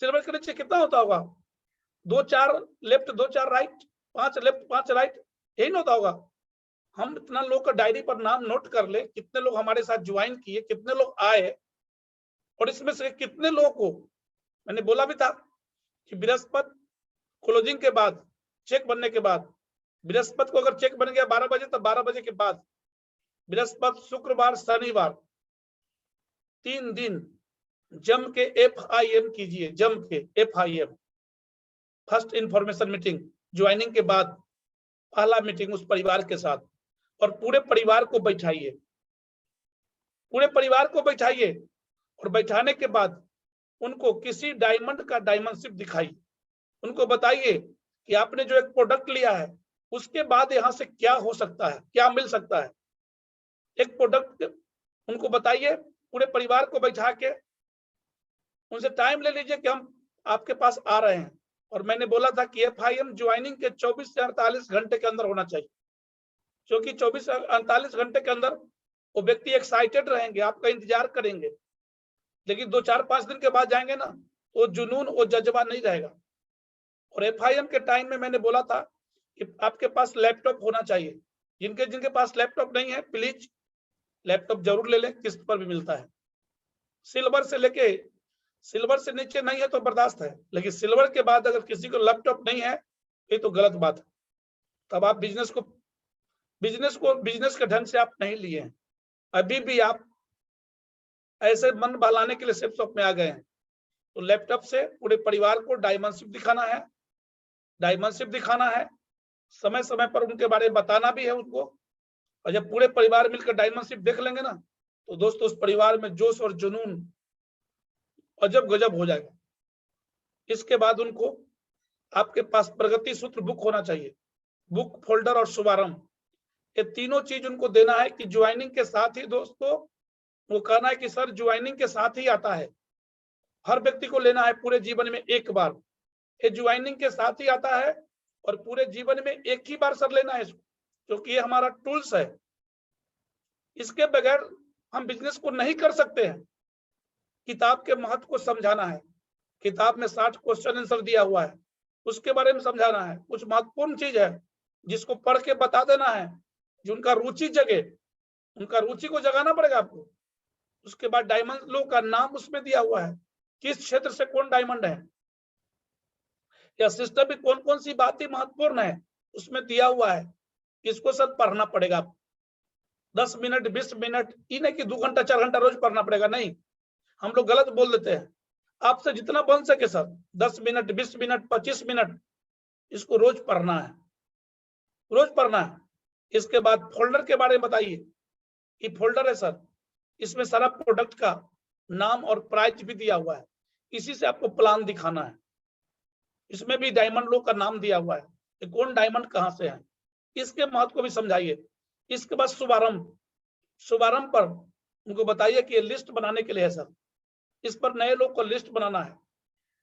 सिल्वर के नीचे कितना होता होगा? 2-4 लेफ्ट 2-4 राइट, 5 लेफ्ट 5 राइट, यही ना होता होगा। हम इतना लोग का डायरी पर नाम नोट कर ले, कितने लोग हमारे साथ ज्वाइन किए, कितने लोग आए, और इसमें से कितने लोगों को मैंने बोला भी था कि बृहस्पति क्लोजिंग के बाद, चेक बनने के बाद, बृहस्पति को अगर चेक बन गया 12 बजे तो 12 बजे के बाद, बृहस्पति शुक्रवार शनिवार 3 दिन जम के FIM कीजिए, जम के FIM, first information meeting, joining के बाद पहला मीटिंग उस परिवार के साथ, और पूरे परिवार को बैठाइए, पूरे परिवार को बैठाइए, और बैठाने के बाद उनको किसी डायमंड का डायमंडशिप दिखाइए। उनको बताइए कि आपने जो एक प्रोडक्ट लिया है उसके बाद यहाँ से क्या हो सकता है, क्या मिल सकता है। एक प्रोडक्ट उनको बताइए, पूरे परिवार को बैठा के उनसे टाइम ले लीजिए कि हम आपके पास आ रहे हैं। और मैंने बोला था कि FIM ज्वाइनिंग के 24 से 48 घंटे के अंदर होना चाहिए, क्योंकि 24 से 48 घंटे के अंदर वो व्यक्ति एक्साइटेड रहेंगे, आपका इंतजार करेंगे। लेकिन 2-4-5 दिन के बाद जाएंगे ना, तो जुनून, वो जज्बा नहीं रहेगा। और FIM के टाइम में मैंने बोला था कि आपके पास लैपटॉप होना चाहिए। जिनके पास लैपटॉप नहीं है, प्लीज लैपटॉप जरूर ले लें, किस्त पर भी मिलता है। सिल्वर से नीचे नहीं है तो बर्दाश्त है, लेकिन सिल्वर के बाद अगर किसी को लैपटॉप नहीं है, ये तो गलत बात है। तब आप बिजनेस के ढंग से आप नहीं लिए हैं। अभी भी आप ऐसे मन बहलाने के लिए सेफ शॉप में आ गए हैं। तो लैपटॉप से पूरे परिवार को डायमंडशिप दिखाना है, समय समय पर उनके बारे में बताना भी है उनको। और जब पूरे परिवार मिलकर डायमंडशिप देख लेंगे ना, तो दोस्तों उस परिवार में जोश और जुनून अजब गजब हो जाएगा। इसके बाद उनको आपके पास प्रगति सूत्र बुक होना चाहिए, बुक, फोल्डर और शुभारंभ, ये तीनों चीज उनको देना है कि ज्वाइनिंग के साथ ही दोस्तों वो कहना है कि सर ज्वाइनिंग के साथ ही आता है। हर व्यक्ति को लेना है पूरे जीवन में एक बार, ये ज्वाइनिंग के साथ ही आता है, और पूरे जीवन में एक ही बार सर लेना है इसको, क्योंकि ये हमारा टूल्स है। इसके बगैर हम बिजनेस को नहीं कर सकते हैं। किताब के महत्व को समझाना है, किताब में 60 क्वेश्चन आंसर दिया हुआ है, उसके बारे में समझाना है। कुछ महत्वपूर्ण चीज है जिसको पढ़ के बता देना है, जो उनका रुचि जगे, उनका रुचि को जगाना पड़ेगा आपको। उसके बाद डायमंड लोग का नाम उसमें दिया हुआ है, किस क्षेत्र से कौन डायमंड है, या सिस्टम में कौन कौन सी बातें महत्वपूर्ण है उसमें दिया हुआ है। इसको सब पढ़ना पड़ेगा। 10 मिनट 20 मिनट, ये नहीं कि 2 घंटा 4 घंटा रोज पढ़ना पड़ेगा, नहीं, हम लोग गलत बोल देते हैं। आपसे जितना बन सके सर, 10 मिनट 20 मिनट 25 मिनट, इसको रोज पढ़ना है, रोज पढ़ना है। इसके बाद फोल्डर के बारे में बताइए कि फोल्डर है सर, इसमें सारा प्रोडक्ट का नाम और प्राइस भी दिया हुआ है, इसी से आपको प्लान दिखाना है। इसमें भी डायमंड लोग का नाम दिया हुआ है कि कौन डायमंड कहाँ से है, इसके महत्व को भी समझाइए। इसके बाद शुभारंभ पर उनको बताइए कि ये लिस्ट बनाने के लिए है सर, इस पर नए लोग को लिस्ट बनाना है,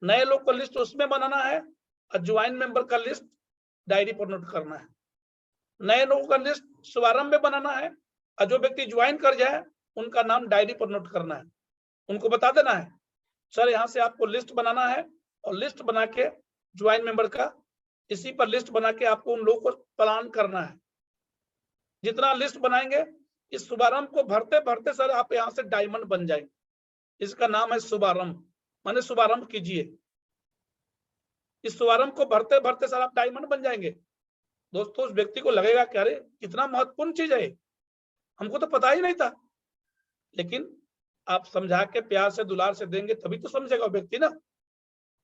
नए लोग को लिस्ट उसमें बनाना है, और ज्वाइन मेंबर का लिस्ट डायरी पर नोट करना है। नए लोगों का लिस्ट शुभारंभ में बनाना है, और जो व्यक्ति ज्वाइन कर जाए उनका नाम डायरी पर नोट करना है। उनको बता देना है सर यहाँ से आपको लिस्ट बनाना है, और लिस्ट बना के ज्वाइन मेंबर का, इसी पर लिस्ट बना के आपको उन लोगों को प्लान करना है। जितना लिस्ट बनाएंगे, इस शुभारंभ को भरते भरते सर आप यहाँ से डायमंड बन जाएंगे। इसका नाम है शुभारंभ, माने शुभारंभ कीजिए। इस शुभारंभ को भरते भरते सर आप डायमंड बन जाएंगे। दोस्तों उस व्यक्ति को लगेगा कि अरे कितना महत्वपूर्ण चीज है, हमको तो पता ही नहीं था। लेकिन आप समझा के प्यार से दुलार से देंगे तभी तो समझेगा व्यक्ति ना।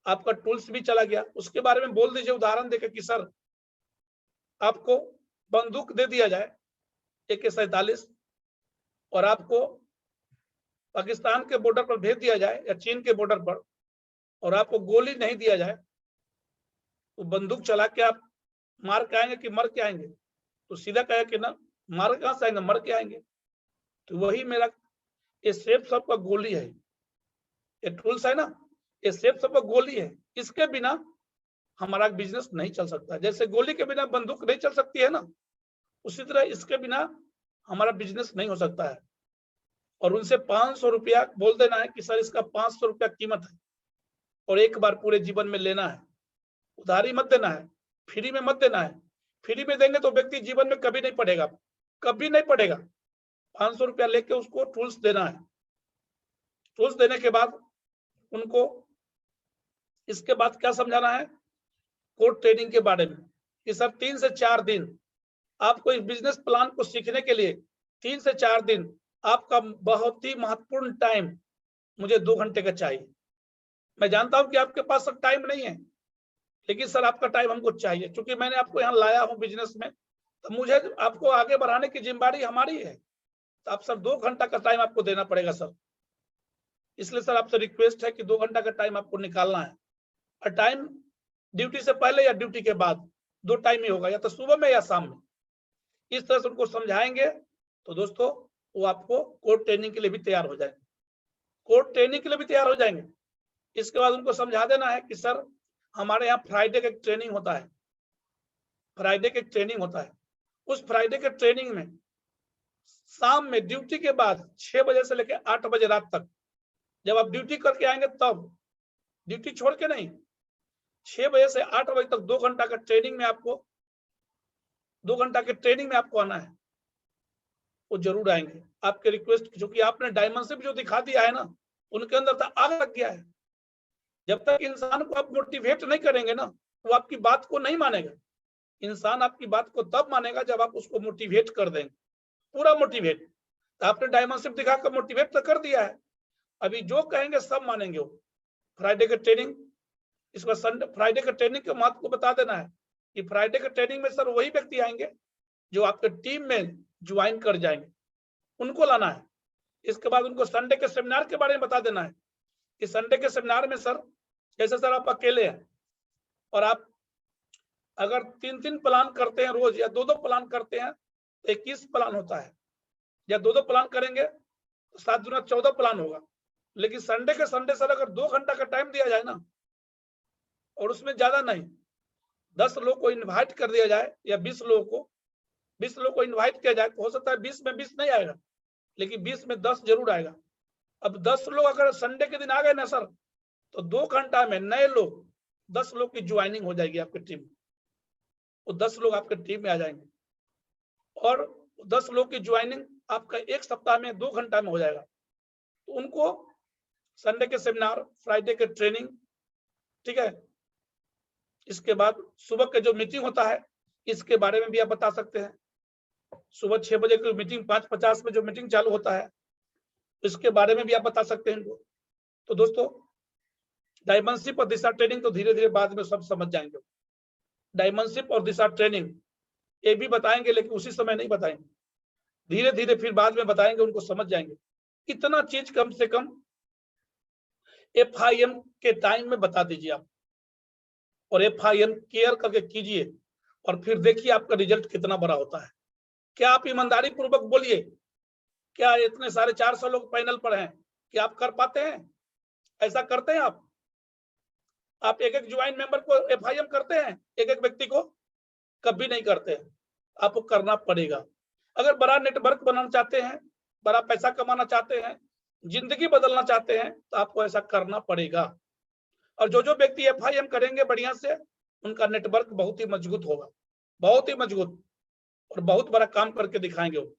आपका टूल्स भी चला गया, उसके बारे में बोल दीजिए, उदाहरण देकर कि सर आपको बंदूक दे दिया जाए AK-47, और आपको पाकिस्तान के बॉर्डर पर भेज दिया जाए या चीन के बॉर्डर पर, और आपको गोली नहीं दिया जाए, तो बंदूक चला के आप मार के आएंगे कि मर के आएंगे? तो सीधा कहे कि ना, मार कहां से आएंगे, मर के आएंगे। तो वही मेरा, ये सेफ सब का गोली है, ये टूल्स है ना, ये सेफ सब का गोली है। इसके बिना हमारा बिजनेस नहीं चल सकता। जैसे गोली के बिना बंदूक नहीं चल सकती है ना, उसी तरह इसके बिना हमारा बिजनेस नहीं हो सकता है। और उनसे 500 रुपया बोल देना है कि सर इसका 500 रुपया कीमत है, और एक बार पूरे जीवन में लेना है। उधारी मत देना है, फ्री में मत देना है। फ्री में देंगे तो व्यक्ति जीवन में कभी नहीं पढ़ेगा, कभी नहीं पढ़ेगा। 500 रुपया लेके उसको टूल्स देना है। टूल्स देने के बाद उनको इसके बाद क्या समझाना है, कोड ट्रेनिंग के बारे में, कि सर 3 से 4 दिन आपको इस बिजनेस प्लान को सीखने के लिए 3 से 4 दिन आपका बहुत ही महत्वपूर्ण टाइम मुझे 2 घंटे का चाहिए। मैं जानता हूं कि आपके पास सब टाइम नहीं है, लेकिन सर आपका टाइम हमको चाहिए। क्योंकि मैंने आपको यहाँ लाया हूँ बिजनेस में, तो मुझे आपको आगे बढ़ाने की जिम्मेदारी हमारी है। तो आप सर 2 घंटा का टाइम आपको देना पड़ेगा सर। इसलिए सर आपसे रिक्वेस्ट है कि 2 घंटा का टाइम आपको निकालना है। और टाइम ड्यूटी से पहले या ड्यूटी के बाद, 2 टाइम ही होगा, या तो सुबह में या शाम में। इस तरह से उनको समझाएंगे तो दोस्तों वो आपको कोड ट्रेनिंग के लिए भी तैयार हो जाएंगे, कोड ट्रेनिंग के लिए भी तैयार हो जाएंगे। इसके बाद उनको समझा देना है कि सर हमारे यहाँ फ्राइडे का ट्रेनिंग होता है, फ्राइडे के ट्रेनिंग होता है। उस फ्राइडे के ट्रेनिंग में शाम में ड्यूटी के बाद 6 बजे से लेकर 8 बजे रात तक, जब आप ड्यूटी करके आएंगे तब, ड्यूटी छोड़ के नहीं, 6 बजे से 8 बजे तक 2 घंटा का ट्रेनिंग में आपको, 2 घंटा के ट्रेनिंग में आपको आना है। वो जरूर आएंगे। आपके रिक्वेस्ट, क्योंकि आपने डायमेंशिप जो दिखा दिया है ना, उनके अंदर तो आग लग गया है। जब तक इंसान को आप मोटिवेट नहीं करेंगे ना, वो आपकी बात को नहीं मानेगा। इंसान आपकी बात को तब मानेगा जब आप उसको मोटिवेट कर देंगे, पूरा मोटिवेट। तो आपने डायमेंशिप दिखाकर मोटिवेट तो कर दिया है, अभी जो कहेंगे सब मानेंगे वो। फ्राइडे का ट्रेनिंग, इसका संडे फ्राइडे का ट्रेनिंग के महत्व को बता देना है कि फ्राइडे के ट्रेनिंग में सर वही व्यक्ति आएंगे जो आपके टीम में ज्वाइन कर जाएंगे, उनको लाना है। इसके बाद उनको संडे के सेमिनार के बारे में बता देना है कि संडे के सेमिनार में सर, जैसे सर आप अकेले हैं और आप अगर 3-3 प्लान करते हैं रोज, या 2-2 प्लान करते हैं तो 21 प्लान होता है, या 2-2 प्लान करेंगे तो 7 दूना 14 प्लान होगा। लेकिन संडे के संडे सर अगर 2 घंटा का टाइम दिया जाए ना, और उसमें ज्यादा नहीं, 10 लोग को इन्वाइट कर दिया जाए, या 20 लोग को इन्वाइट किया जाए, तो हो सकता है 20 में 20 नहीं आएगा, लेकिन 20 में 10 जरूर आएगा। अब 10 लोग अगर संडे के दिन आ गए ना सर, तो 2 घंटा में नए लोग 10 लोग की ज्वाइनिंग हो जाएगी आपकी टीम में। वो 10 लोग आपके टीम में आ जाएंगे, और 10 लोग की ज्वाइनिंग आपका 1 सप्ताह में 2 घंटा में हो जाएगा। तो उनको संडे के सेमिनार, फ्राइडे के ट्रेनिंग, ठीक है। इसके बाद सुबह के जो मीटिंग होता है, इसके बारे में भी आप बता सकते हैं। सुबह 6 बजे की मीटिंग, 5:50 में जो मीटिंग चालू होता है, इसके बारे में भी आप बता सकते हैं इनको। तो दोस्तों डायमेंशिप और दिशा ट्रेनिंग तो धीरे धीरे बाद में सब समझ जाएंगे। डायमेंशिप और दिशा ट्रेनिंग ये भी बताएंगे, लेकिन उसी समय नहीं बताएंगे, धीरे धीरे फिर बाद में बताएंगे, उनको समझ जाएंगे। इतना चीज कम से कम FIM के टाइम में बता दीजिए आप, और FIM केयर करके कीजिए, और फिर देखिए आपका रिजल्ट कितना बड़ा होता है। क्या आप ईमानदारी पूर्वक बोलिए, क्या इतने सारे 400 लोग पैनल पर हैं, क्या आप कर पाते हैं? ऐसा करते हैं आप? एक एक ज्वाइन मेंबर को FIM करते हैं, एक एक व्यक्ति को? कभी नहीं करते हैं। आपको करना पड़ेगा। अगर बड़ा नेटवर्क बनाना चाहते हैं, बड़ा पैसा कमाना चाहते हैं, जिंदगी बदलना चाहते हैं, तो आपको ऐसा करना पड़ेगा। और जो जो व्यक्ति FIM करेंगे बढ़िया से, उनका नेटवर्क बहुत ही मजबूत होगा, बहुत ही मजबूत, और बहुत बड़ा काम करके दिखाएंगे वो।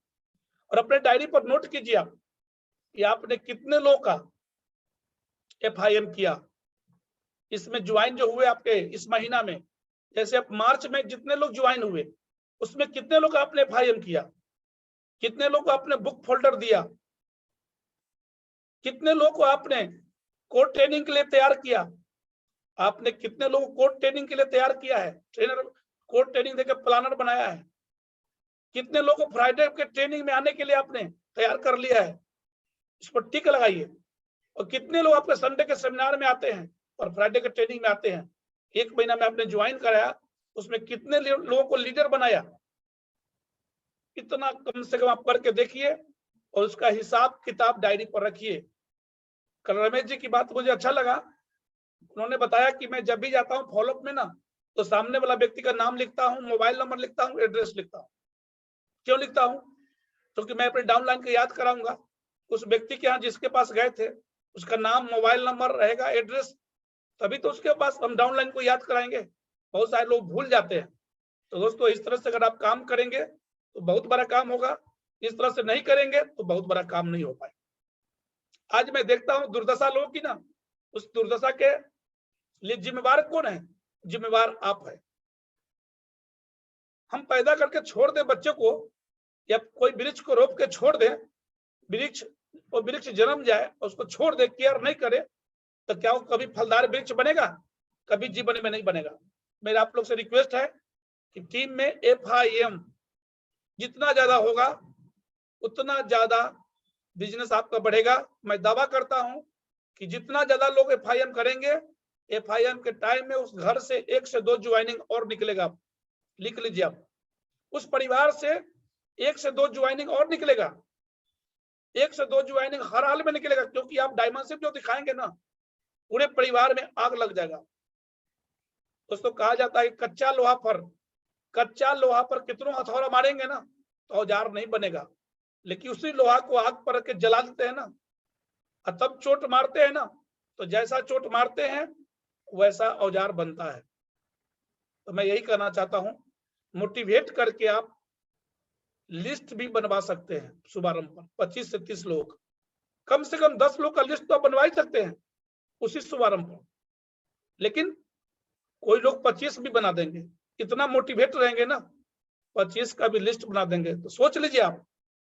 और अपने डायरी पर नोट कीजिए आप कि आपने कितने लोग का FIM किया, इसमें ज्वाइन जो हुए आपके इस महीना में। जैसे आप मार्च में जितने लोग ज्वाइन हुए, उसमें कितने लोग आपने FIM किया, कितने लोग को आपने बुक फोल्डर दिया, कितने लोग को आपने कोड ट्रेनिंग के लिए तैयार किया, आपने कितने लोगों को कोड ट्रेनिंग के लिए तैयार किया है, ट्रेनर कोड ट्रेनिंग देकर प्लानर बनाया है। कितने लोगों को फ्राइडे के ट्रेनिंग में आने के लिए आपने तैयार कर लिया है, इस पर टिक लगाइए। और कितने लोग आपके संडे के सेमिनार में आते हैं और फ्राइडे के ट्रेनिंग में आते हैं, 1 महीना में आपने ज्वाइन कराया, उसमें कितने लोगों को लीडर बनाया, इतना कम से कम आप करके देखिए और उसका हिसाब किताब डायरी पर रखिए। कल रमेश जी की बात मुझे अच्छा लगा, उन्होंने बताया कि मैं जब भी जाता हूँ फॉलोअप में ना, तो सामने वाला व्यक्ति का नाम लिखता हूँ, मोबाइल नंबर लिखता हूँ, एड्रेस लिखता हूँ। क्यों लिखता हूँ? क्योंकि मैं अपने डाउनलाइन को याद कराऊंगा, उस व्यक्ति के यहाँ जिसके पास गए थे उसका नाम, मोबाइल नंबर रहेगा, एड्रेस, तभी तो उसके पास हम डाउनलाइन को याद कराएंगे। बहुत सारे लोग भूल जाते हैं। तो दोस्तों, इस तरह से अगर आप काम करेंगे तो बहुत बड़ा काम होगा, इस तरह से नहीं करेंगे तो बहुत बड़ा काम नहीं हो पाए। आज मैं देखता हूँ दुर्दशा लोगों की ना, उस दुर्दशा के लिए जिम्मेवार कौन है? जिम्मेवार आप है। हम पैदा करके छोड़ दे बच्चे को, या कोई वृक्ष को रोप के छोड़ दे, वृक्ष जन्म जाए और उसको छोड़ दे, केयर नहीं करे, तो क्या वो कभी फलदार वृक्ष बनेगा? कभी जीवन में नहीं बनेगा। मेरा आप लोग से रिक्वेस्ट है कि टीम में FIM जितना ज्यादा होगा उतना ज्यादा बिजनेस आपका बढ़ेगा। मैं दावा करता हूं कि जितना ज्यादा लोग FIM करेंगे, FIM के टाइम में उस घर से 1 से 2 ज्वाइनिंग और निकलेगा। लिख लीजिए आप, उस परिवार से 1 से 2 ज्वाइनिंग और निकलेगा। 1 से 2 ज्वाइनिंग हर हाल में निकलेगा, क्योंकि आप डायमेंशन जो दिखाएंगे ना, पूरे परिवार में आग लग जाएगा। दोस्तों, कहा जाता है कच्चा लोहा पर कितनों हथौड़ा मारेंगे ना तो औजार नहीं बनेगा, लेकिन उसी लोहा को आग पर रख के जला देते हैं ना, और तब चोट मारते हैं ना, तो जैसा चोट मारते हैं वैसा औजार बनता है। तो मैं यही कहना चाहता हूं, मोटिवेट करके आप लिस्ट भी बनवा सकते हैं। शुभारंभ पर 25 से 30 लोग, कम से कम 10 लोग का लिस्ट तो बनवा ही सकते हैं उसी शुभारंभ पर। लेकिन कोई लोग 25 भी बना देंगे, इतना मोटिवेट रहेंगे ना, 25 का भी लिस्ट बना देंगे। तो सोच लीजिए आप,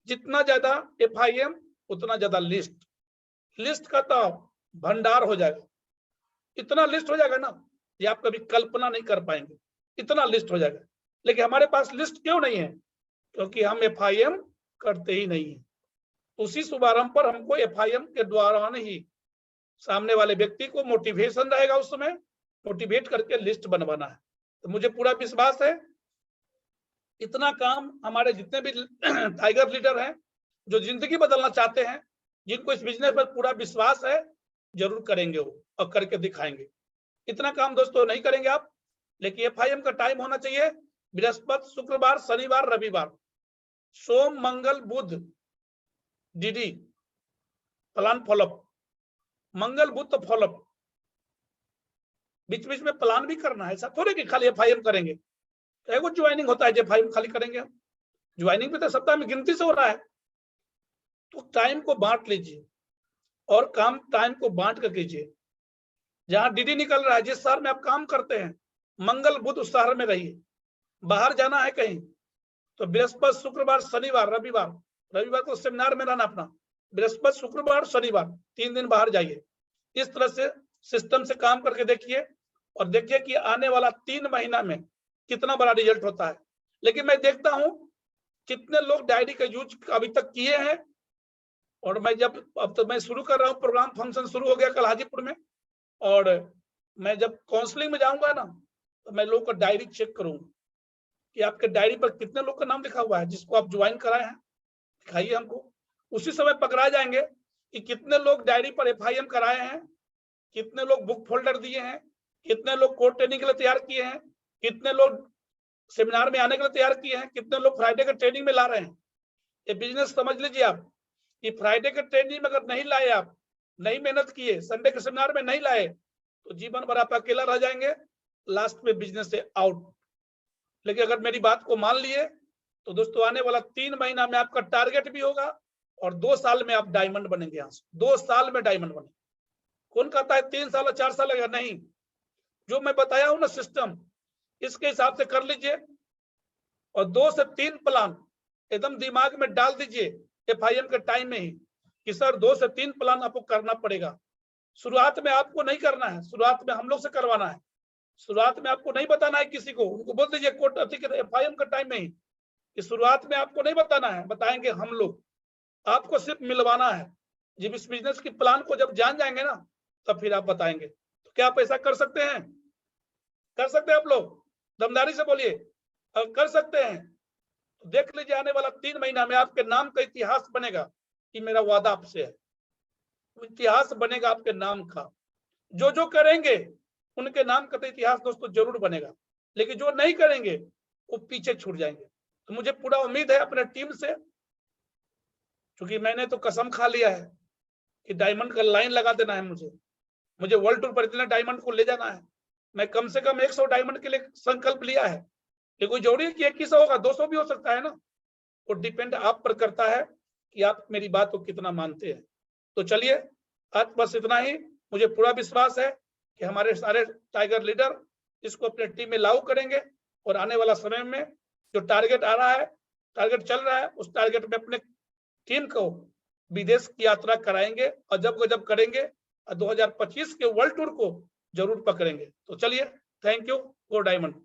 जितना ज्यादा FIM उतना ज्यादा लिस्ट का तो भंडार हो जाएगा। इतना लिस्ट हो जाएगा ना ये आप कभी कल्पना नहीं कर पाएंगे, इतना लिस्ट हो जाएगा। लेकिन हमारे पास लिस्ट क्यों नहीं है? क्योंकि हम FIM करते ही नहीं है। उसी शुभारंभ पर हमको FIM के द्वारा ही सामने वाले व्यक्ति को मोटिवेशन रहेगा, उस समय मोटिवेट करके लिस्ट बनवाना है। तो मुझे पूरा विश्वास है इतना काम हमारे जितने भी टाइगर लीडर हैं, जो जिंदगी बदलना चाहते हैं, जिनको इस बिजनेस पर पूरा विश्वास है, जरूर करेंगे वो और करके दिखाएंगे। इतना काम दोस्तों नहीं करेंगे आप, लेकिन FIM का टाइम होना चाहिए बृहस्पति, शुक्रवार, शनिवार, रविवार, सोम, मंगल, बुध, DD प्लान फॉलोअप, मंगल बुध तो फॉलोअप, बीच बीच में प्लान भी करना है। ऐसा थोड़े कि खाली FIM करेंगे। वो ज्वाइनिंग होता है जो FIM खाली करेंगे हम? ज्वाइनिंग भी तो सप्ताह में गिनती से हो रहा है। तो टाइम को बांट लीजिए और काम टाइम को बांट कर कीजिए। जहां DD निकल रहा है, जिस शहर में आप काम करते हैं, मंगल बुध उस शहर में रहिए। बाहर जाना है कहीं तो बृहस्पति, शुक्रवार, शनिवार, रविवार को सेमिनार में रहना अपना, बृहस्पति, शुक्रवार, शनिवार 3 दिन बाहर जाइए। इस तरह से सिस्टम से काम करके देखिए और देखिए कि आने वाला 3 महीना में कितना बड़ा रिजल्ट होता है। लेकिन मैं देखता हूं कितने लोग डायरी का यूज अभी तक किए हैं, और मैं अब तो मैं शुरू कर रहा हूं, प्रोग्राम फंक्शन शुरू हो गया कल हाजीपुर में, और मैं जब काउंसलिंग में जाऊंगा ना तो मैं लोगों का डायरी चेक करूंगा कि आपके डायरी पर कितने लोग का नाम लिखा हुआ है जिसको आप ज्वाइन कराए हैं, दिखाइए हमको। उसी समय पकड़ा जाएंगे कि कितने लोग डायरी पर FIM कराए हैं, कितने लोग बुक फोल्डर दिए हैं, कितने लोग कोर्ट ट्रेनिंग के लिए तैयार किए हैं, कितने लोग सेमिनार में आने के लिए तैयार किए हैं, कितने लोग फ्राइडे के ट्रेनिंग में ला रहे हैं। ये बिजनेस समझ लीजिए आप कि फ्राइडे के ट्रेनिंग में अगर नहीं लाए, आप नहीं मेहनत किए, संडे के सेमिनार में नहीं लाए, तो जीवन भर आप अकेला रह जाएंगे, लास्ट में बिजनेस से आउट। लेकिन अगर मेरी बात को मान लिए तो दोस्तों, आने वाला 3 महीना में आपका टारगेट भी होगा और 2 साल में आप डायमंड बनेंगे। यहाँ से 2 साल में डायमंड बने। कौन कहता है 3 साल और 4 साल लगेगा? नहीं, जो मैं बताया हूं ना सिस्टम, इसके हिसाब से कर लीजिए और 2 से 3 प्लान एकदम दिमाग में डाल दीजिए FIM के टाइम में ही कि सर 2 से 3 प्लान आपको करना पड़ेगा। शुरुआत में आपको नहीं करना है, शुरुआत में हम लोग से करवाना है। शुरुआत में आपको नहीं बताना है किसी को, उनको बोल दीजिए कोर्ट FIM का टाइम में ही कि शुरुआत में आपको नहीं बताना है, बताएंगे हम लोग, आपको सिर्फ मिलवाना है। जब इस बिजनेस की प्लान को जब जान जाएंगे ना, तब फिर आप बताएंगे। तो क्या आप ऐसा कर सकते हैं? कर सकते हैं आप लोग? दमदारी से बोलिए, अगर कर सकते हैं तो देख लीजिए, आने वाला 3 महीना में आपके नाम का इतिहास बनेगा। कि मेरा वादा आपसे है, तो इतिहास बनेगा आपके नाम का। जो जो करेंगे उनके नाम का तो इतिहास दोस्तों जरूर बनेगा, लेकिन जो नहीं करेंगे वो पीछे छूट जाएंगे। तो मुझे पूरा उम्मीद है अपने टीम से, क्योंकि मैंने तो कसम खा लिया है कि डायमंड का लाइन लगा देना है। मुझे वर्ल्ड टूर पर इतने डायमंड को ले जाना है। मैं कम से कम 100 डायमंड के लिए संकल्प लिया है। ये कोई जरूरी है कि 100 होगा, 200 भी हो सकता है ना। वो डिपेंड आप पर करता है कि आप मेरी बात को कितना मानते हैं। तो चलिए, आज बस इतना ही। मुझे पूरा विश्वास है कि हमारे सारे टाइगर लीडर इसको अपने टीम में लागू करेंगे, और आने वाला समय में जो टारगेट आ रहा है, टारगेट चल रहा है, उस टारगेट में अपने टीम को विदेश की यात्रा कराएंगे, और जब करेंगे 2025 के वर्ल्ड टूर को जरूर पकड़ेंगे। तो चलिए, थैंक यू, गो डायमंड।